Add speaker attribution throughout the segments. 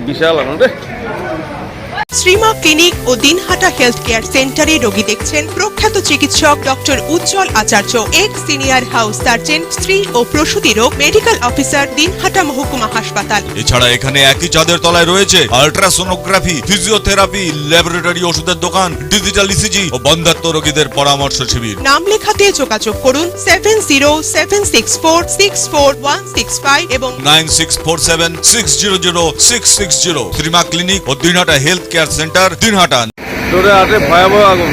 Speaker 1: বিশাল আনন্দ।
Speaker 2: Srima clinic ও Dinhata health care সেন্টারে রোগী দেখছেন প্রখ্যাত চিকিৎসক ডক্টর উজ্জ্বল আচার্য, এক্স সিনিয়র হাউস সার্জন, স্ত্রী ও প্রসূতি রোগ মেডিকেল অফিসার, দিনহাটা মহকুমা হাসপাতাল।
Speaker 3: এছাড়া এখানে একই চাঁদের তলায় রয়েছে আল্ট্রাসোনোগ্রাফি, ফিজিওথেরাপি, ল্যাবরেটরি, ওষুধের দোকান, ডিজিটাল ইসিজি ও বন্ধ্যাত্ব রোগীদের পরামর্শ শিবির।
Speaker 2: নাম লেখাতে যোগাযোগ করুন 7076464165 এবং
Speaker 3: 9647600660। শ্রীমা ক্লিনিক ও Dinhata health care centre, Dinhata.
Speaker 1: জোরে আছে ভয়াবহ আগুন।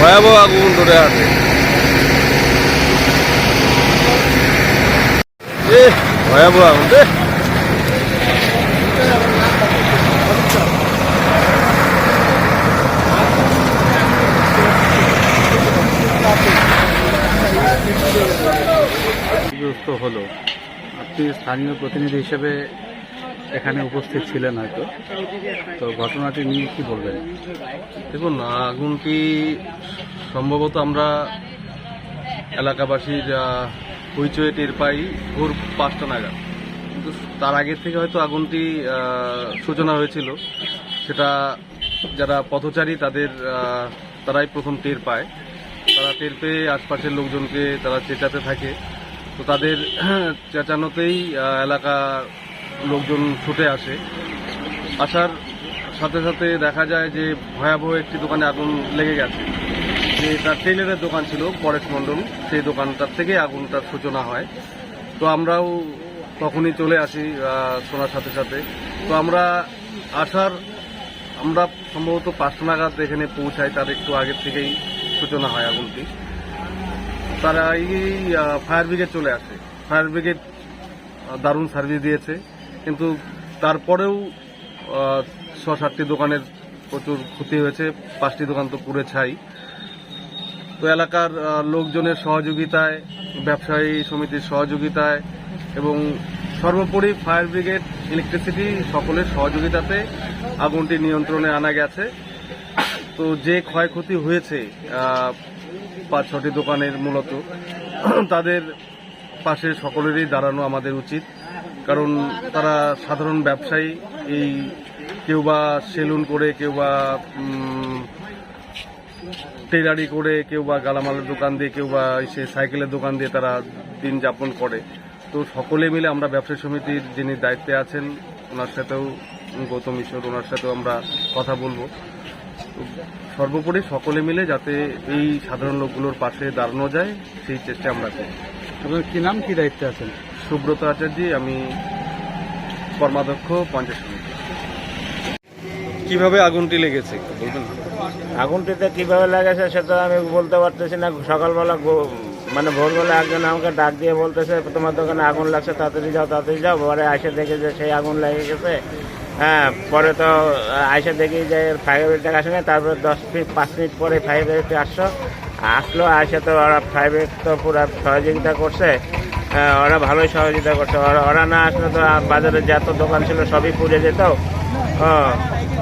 Speaker 1: ভয়াবহ আগুন ধরে আছে। ভয়াবহ আগুন রে।
Speaker 4: ক্ষতিগ্রস্ত হলো, আপনি স্থানীয় প্রতিনিধি হিসেবে এখানে উপস্থিত ছিলেন হয়তো, তো ঘটনাটি নিয়ে কি বলবেন?
Speaker 1: দেখুন, আগুনটি সম্ভবত আমরা এলাকাবাসীর হইচয়ে টের পাই ভোর 5টা নাগাদ, কিন্তু তার আগে থেকে হয়তো আগুনটি সূচনা হয়েছিল। সেটা যারা পথচারী তারাই প্রথম টের পায়। তারা টের পেয়ে আশপাশের লোকজনকে তারা চেঁচাতে থাকে। তো তাদের চেঁচানোতেই এলাকার লোকজন ছুটে আসে। আসার সাথে সাথে দেখা যায় যে ভয়াবহ একটি দোকানে আগুন লেগে গেছে। যে তার টেইলারের দোকান ছিল পরেশ মণ্ডল, সেই দোকানটার থেকে আগুনটার সূচনা হয়। তো আমরাও তখনই চলে আসি শোনার সাথে সাথে। তো আমরা সম্ভবত 5টা নাগাদ এখানে পৌঁছাই, তার একটু আগের থেকেই সূচনা হয় আগুনটি। তারা এই ফায়ার ব্রিগেড চলে আসে। ফায়ার ব্রিগেড দারুণ সার্ভিস দিয়েছে, কিন্তু তারপরেও 6-7টি দোকানের প্রচুর ক্ষতি হয়েছে, 5টি দোকান তো পুড়ে ছাই। তো এলাকার লোকজনের সহযোগিতায়, ব্যবসায়ী সমিতির সহযোগিতায় এবং সর্বোপরি ফায়ার ব্রিগেড, ইলেকট্রিসিটি সকলের সহযোগিতাতে আগুনটি নিয়ন্ত্রণে আনা গেছে। তো যে ক্ষয়ক্ষতি হয়েছে 5-6টি দোকানের, মূলত তাদের পাশে সকলেরই দাঁড়ানো আমাদের উচিত। কারণ তারা সাধারণ ব্যবসায়ী, এই কেউ বা সেলুন করে, কেউ বা টেলারি করে, কেউ বা গালামালের দোকান দিয়ে, কেউ বা সে সাইকেলের দোকান দিয়ে তারা দিন যাপন করে। তো সকলে মিলে আমরা ব্যবসায়ী সমিতির যিনি দায়িত্বে আছেন ওনার সাথেও, গৌতম ঈশ্বর, ওনার সাথেও আমরা কথা বলবো। সর্বোপরি সকলে মিলে যাতে এই সাধারণ লোকগুলোর পাশে দাঁড়ানো যায়, সেই চেষ্টা আমরা করি।
Speaker 4: আপনার কি নাম, কি দায়িত্বে আছেন?
Speaker 1: সুব্রত আচার্য, আমি কর্মাধ্যক্ষ পঞ্চায়েত সমিতি। কিভাবে আগুনটি লেগেছে বলবেন?
Speaker 5: আগুনটিতে কিভাবে লেগেছে সেটা আমি বলতে পারতেছি না। সকালবেলা মানে ভোরবেলা একজন আমাকে ডাক দিয়ে বলতেছে তোমার দোকানে আগুন লাগছে, তাড়াতাড়ি যাও। পরে আসে দেখে যে সেই আগুন লেগে গেছে। হ্যাঁ, পরে তো আইসে দেখি যে ফায়ার ব্রিগেড আসে না। তারপরে 5 মিনিট পরে ফায়ার ব্রিগেড আসলো। আসে তো ওরা ফায়ার ব্রিগেড তো পুরো সহযোগিতা করছে। ওরা ভালোই সহযোগিতা করছে। ওরা না আসলে তো বাজারে যত দোকান ছিল সবই পুড়ে যেত।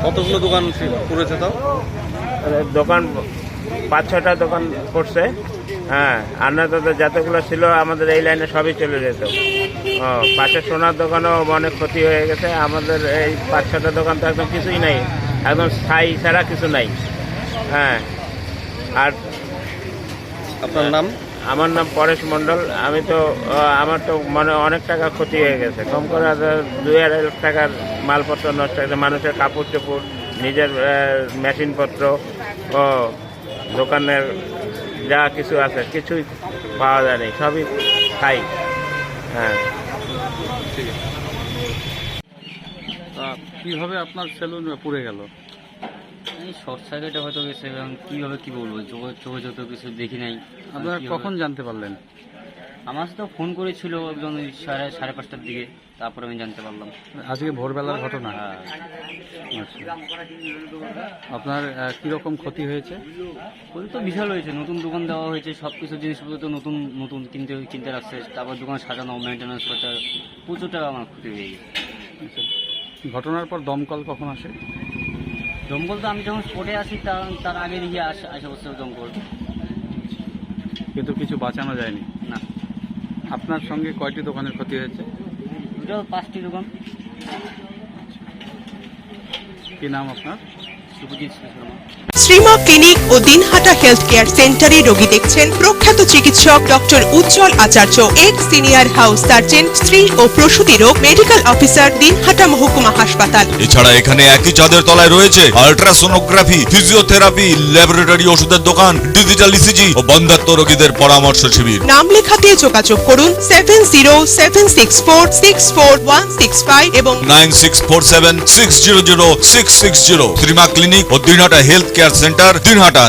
Speaker 1: কতগুলো দোকান পুড়েছে? তো
Speaker 5: দোকান 5-6টা দোকান পড়ছে। হ্যাঁ, আর না তো যতগুলো ছিল আমাদের এই লাইনে সবই চলে যেত। পাশে সোনার দোকানও অনেক ক্ষতি হয়ে গেছে। আমাদের এই 5-6টা দোকান তো একদম কিছুই নাই, একদম স্থায়ী ছাড়া কিছু নাই। হ্যাঁ, আর
Speaker 1: আপনার নাম?
Speaker 5: আমার নাম পরেশ মণ্ডল। আমার তো মানে অনেক টাকা ক্ষতি হয়ে গেছে। কম করে 2-2.5 লাখ টাকার মালপত্র নষ্ট হয়েছে। মানুষের কাপড় চোপড়, নিজের মেশিনপত্র ও দোকানের যা কিছু আছে কিছুই পাওয়া যায়নি, সবই খাই। হ্যাঁ,
Speaker 4: কিভাবে আপনার সেলুন পুড়ে গেল?
Speaker 6: শর্ট সার্কিটে হয়তো গেছে, এবং কীভাবে কী বলবো, চোখে যত কিছু দেখি নাই।
Speaker 4: আপনারা কখন জানতে পারলেন?
Speaker 6: আমার সাথে ফোন করেছিল একজন 5:30টার দিকে, তারপরে আমি জানতে পারলাম।
Speaker 4: আজকে ভোরবেলার ঘটনা?
Speaker 6: হ্যাঁ।
Speaker 4: আচ্ছা, আপনার কীরকম ক্ষতি হয়েছে?
Speaker 6: ওই তো বিশাল হয়েছে, নতুন দোকান দেওয়া হয়েছে, সব কিছু জিনিসপত্র তো নতুন নতুন কিনতে রাখছে। তারপর দোকান সাজানো, মেনটেন্যান্স করতে প্রচুর টাকা আমার ক্ষতি হয়ে গেছে।
Speaker 4: আচ্ছা, ঘটনার পর দমকল কখন আসে?
Speaker 6: দমকল তো আমি যখন স্পটে আসি তার আগে দেখি আসে অবশ্য দমকল।
Speaker 4: কিন্তু কিছু বাঁচানো যায়নি।
Speaker 6: না,
Speaker 4: আপনার সঙ্গে কয়টি দোকানের ক্ষতি হয়েছে?
Speaker 6: ওটা 5টি দোকান।
Speaker 4: কি নাম আপনার?
Speaker 6: সুপুজিৎ শর্মা।
Speaker 2: শ্রীমা ক্লিনিক ও দিনহাটা হেলথ কেয়ার সেন্টারে রোগী দেখছেন প্রখ্যাত চিকিৎসক ডক্টর উজ্জ্বল আচার্য, এক্স সিনিয়র হাউস সার্জন, স্ত্রী ও প্রসূতি রোগ মেডিকেল অফিসার, দিনহাটা মহকুমা হাসপাতাল।
Speaker 3: এছাড়া এখানে একই ছাদের তলায় রয়েছে আল্ট্রাসোনোগ্রাফি, ফিজিওথেরাপি, ল্যাবরেটরি, ওষুধের দোকান, ডিজিটাল ইসিজি ও বন্ধ্যাত্ব রোগীদের পরামর্শ শিবির।
Speaker 2: নাম লেখাতে যোগাযোগ করুন 7076464165 এবং
Speaker 3: 9647600660। শ্রীমা ক্লিনিক ও Dinhata health care centre, Dinhata.